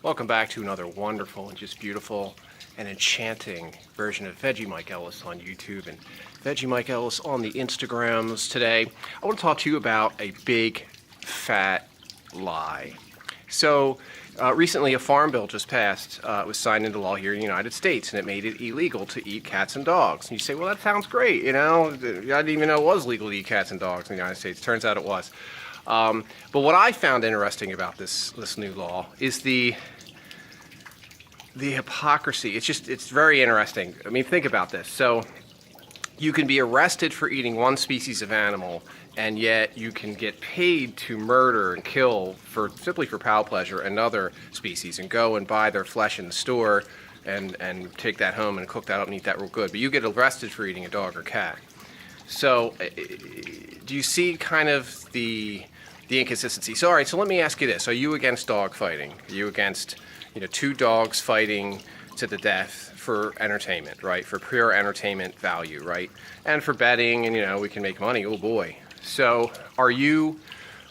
Welcome back to another wonderful and just beautiful and enchanting version of Veggie Mike Ellis on YouTube and Veggie Mike Ellis on the Instagrams. Today, I want to talk to you about a big, fat lie. So, recently a farm bill just passed. It was signed into law here in the United States, and it made it illegal to eat cats and dogs. And you say, well, that sounds great, you know? I didn't even know it was legal to eat cats and dogs in the United States. Turns out it was. But what I found interesting about this new law is the hypocrisy. It's very interesting. I mean, think about this. So you can be arrested for eating one species of animal, and yet you can get paid to murder and kill simply for foul pleasure another species and go and buy their flesh in the store and take that home and cook that up and eat that real good. But you get arrested for eating a dog or cat. So do you see kind of the inconsistency? So all right, so let me ask you this. Are you against dog fighting? Are you against two dogs fighting to the death for entertainment, right? For pure entertainment value, right? And for betting, and we can make money. Oh boy. So are you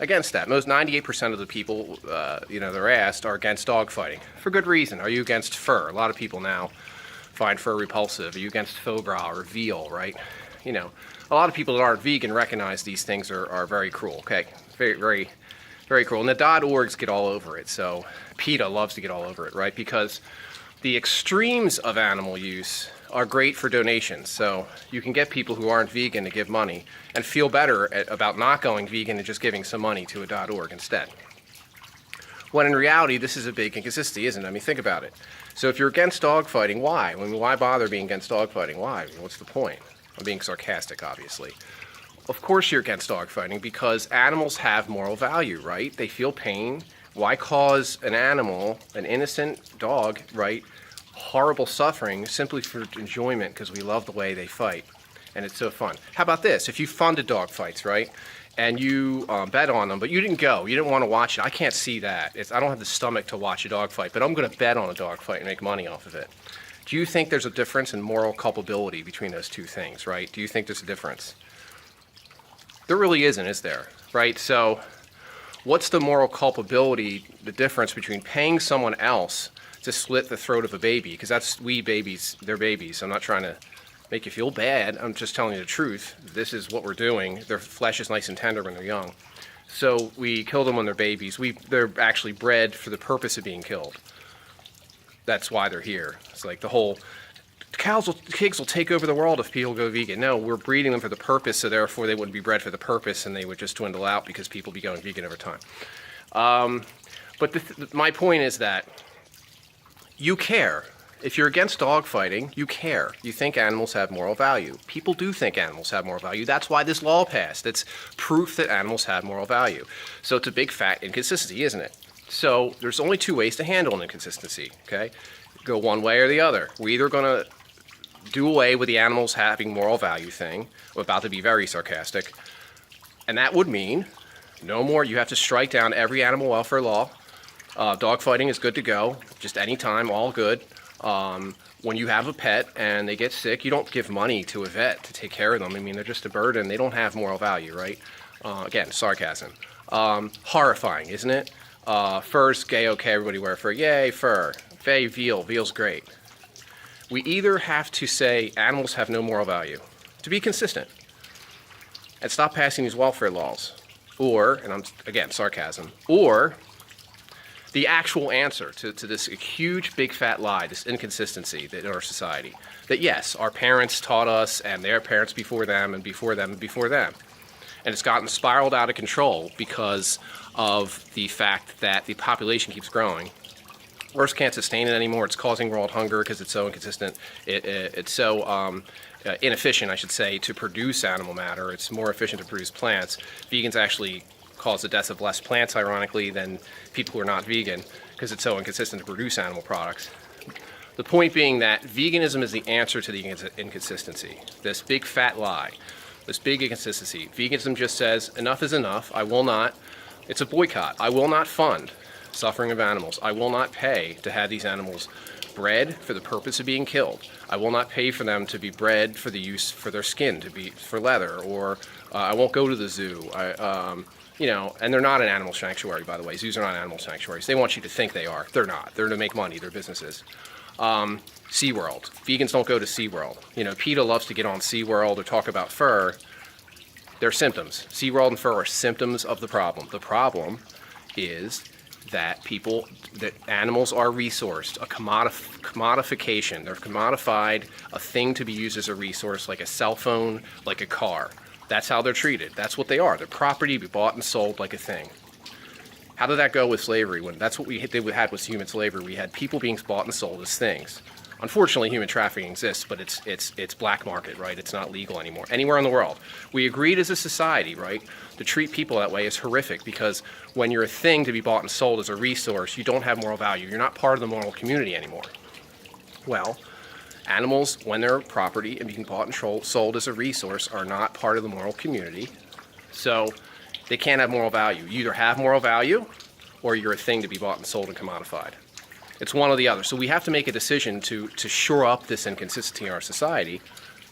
against that? Most 98% of the people, they're asked are against dog fighting for good reason. Are you against fur? A lot of people now find fur repulsive. Are you against foie gras or veal, right? A lot of people that aren't vegan recognize these things are very cruel. Okay, very, very, very cruel. And the .orgs get all over it. So PETA loves to get all over it, right? Because the extremes of animal use are great for donations. So you can get people who aren't vegan to give money and feel better about not going vegan and just giving some money to a .org instead. When in reality, this is a big inconsistency, isn't it? I mean, think about it. So if you're against dog fighting, why? I mean, why bother being against dog fighting? Why? What's the point? I'm being sarcastic, obviously. Of course you're against dog fighting because animals have moral value, right? They feel pain. Why cause an animal, an innocent dog, right, horrible suffering simply for enjoyment because we love the way they fight and it's so fun? How about this? If you funded dog fights, right, and you bet on them, but you didn't go, you didn't want to watch it. I can't see that. I don't have the stomach to watch a dog fight, but I'm going to bet on a dog fight and make money off of it. Do you think there's a difference in moral culpability between those two things, right? Do you think there's a difference? There really isn't, is there? Right? So what's the moral culpability, the difference between paying someone else to slit the throat of a baby? Because they're babies. I'm not trying to make you feel bad. I'm just telling you the truth. This is what we're doing. Their flesh is nice and tender when they're young. So we kill them when they're babies. They're actually bred for the purpose of being killed. That's why they're here. It's like the whole pigs will take over the world if people go vegan. No, we're breeding them for the purpose, so therefore they wouldn't be bred for the purpose, and they would just dwindle out because people be going vegan over time. But my point is that you care. If you're against dog fighting, you care. You think animals have moral value. People do think animals have moral value. That's why this law passed. It's proof that animals have moral value. So it's a big fat inconsistency, isn't it? So there's only two ways to handle an inconsistency, okay? Go one way or the other. We're either going to do away with the animals having moral value thing. I'm about to be very sarcastic. And that would mean no more. You have to strike down every animal welfare law. Dog fighting is good to go. Just anytime, all good. When you have a pet and they get sick, you don't give money to a vet to take care of them. I mean, they're just a burden. They don't have moral value, right? Again, sarcasm. Horrifying, isn't it? Fur's gay, okay, everybody wear fur. Yay, fur. Veal's great. We either have to say animals have no moral value, to be consistent, and stop passing these welfare laws, or, and I'm, again, sarcasm, or the actual answer to this huge, big, fat lie, this inconsistency that in our society, that yes, our parents taught us, and their parents before them, and before them, and before them. And it's gotten spiraled out of control because of the fact that the population keeps growing. Earth can't sustain it anymore. It's causing world hunger because it's so inconsistent. It's so inefficient, I should say, to produce animal matter. It's more efficient to produce plants. Vegans actually cause the deaths of less plants, ironically, than people who are not vegan because it's so inconsistent to produce animal products. The point being that veganism is the answer to the inconsistency, this big fat lie, this big inconsistency. Veganism just says, enough is enough. I will not. It's a boycott. I will not fund suffering of animals. I will not pay to have these animals bred for the purpose of being killed. I will not pay for them to be bred for the use for their skin, to be for leather, or I won't go to the zoo. and they're not an animal sanctuary, by the way. Zoos are not animal sanctuaries. They want you to think they are. They're not. They're to make money. They're businesses. SeaWorld. Vegans don't go to SeaWorld. PETA loves to get on SeaWorld or talk about fur. They're symptoms. SeaWorld and fur are symptoms of the problem. The problem is that animals are resourced, a commodification. They're commodified, a thing to be used as a resource, like a cell phone, like a car. That's how they're treated. That's what they are. They're property to be bought and sold like a thing. How did that go with slavery? That's what we had with human slavery. We had people being bought and sold as things. Unfortunately, human trafficking exists, but it's black market, right? It's not legal anymore anywhere in the world. We agreed as a society, right, to treat people that way is horrific, because when you're a thing to be bought and sold as a resource, you don't have moral value. You're not part of the moral community anymore. Well, animals, when they're property and being bought and sold as a resource, are not part of the moral community. So they can't have moral value. You either have moral value or you're a thing to be bought and sold and commodified. It's one or the other. So we have to make a decision to shore up this inconsistency in our society,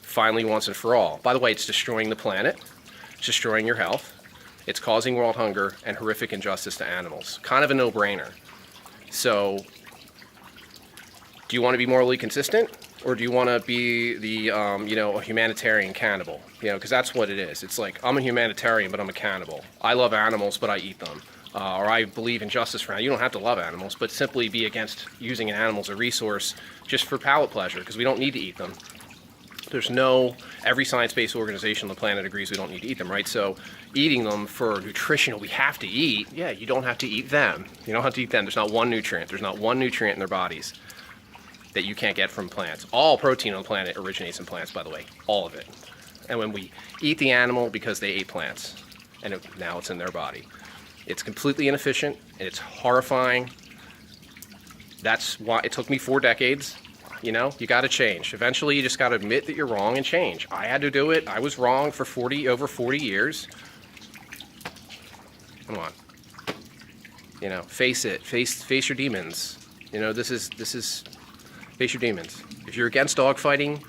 finally, once and for all. By the way, it's destroying the planet. It's destroying your health. It's causing world hunger and horrific injustice to animals. Kind of a no-brainer. So do you want to be morally consistent? Or do you want to be a humanitarian cannibal? Because that's what it is. It's like, I'm a humanitarian, but I'm a cannibal. I love animals, but I eat them. Or I believe in justice for animals. You don't have to love animals, but simply be against using an animal as a resource just for palate pleasure, because we don't need to eat them. Every science-based organization on the planet agrees we don't need to eat them, right? So eating them for nutritional, we have to eat. Yeah, you don't have to eat them. You don't have to eat them. There's not one nutrient. There's not one nutrient in their bodies that you can't get from plants. All protein on the planet originates in plants, by the way. All of it. And when we eat the animal because they ate plants, and now it's in their body. It's completely inefficient, and it's horrifying. That's why it took me 4 decades. You got to change. Eventually, you just got to admit that you're wrong and change. I had to do it. I was wrong for over 40 years. Come on. Face it. Face your demons. This is face your demons. If you're against dogfighting,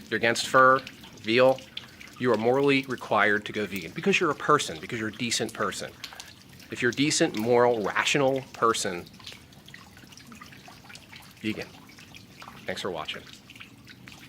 you're against fur, veal, you are morally required to go vegan because you're a person, because you're a decent person. If you're a decent, moral, rational person, vegan. Thanks for watching.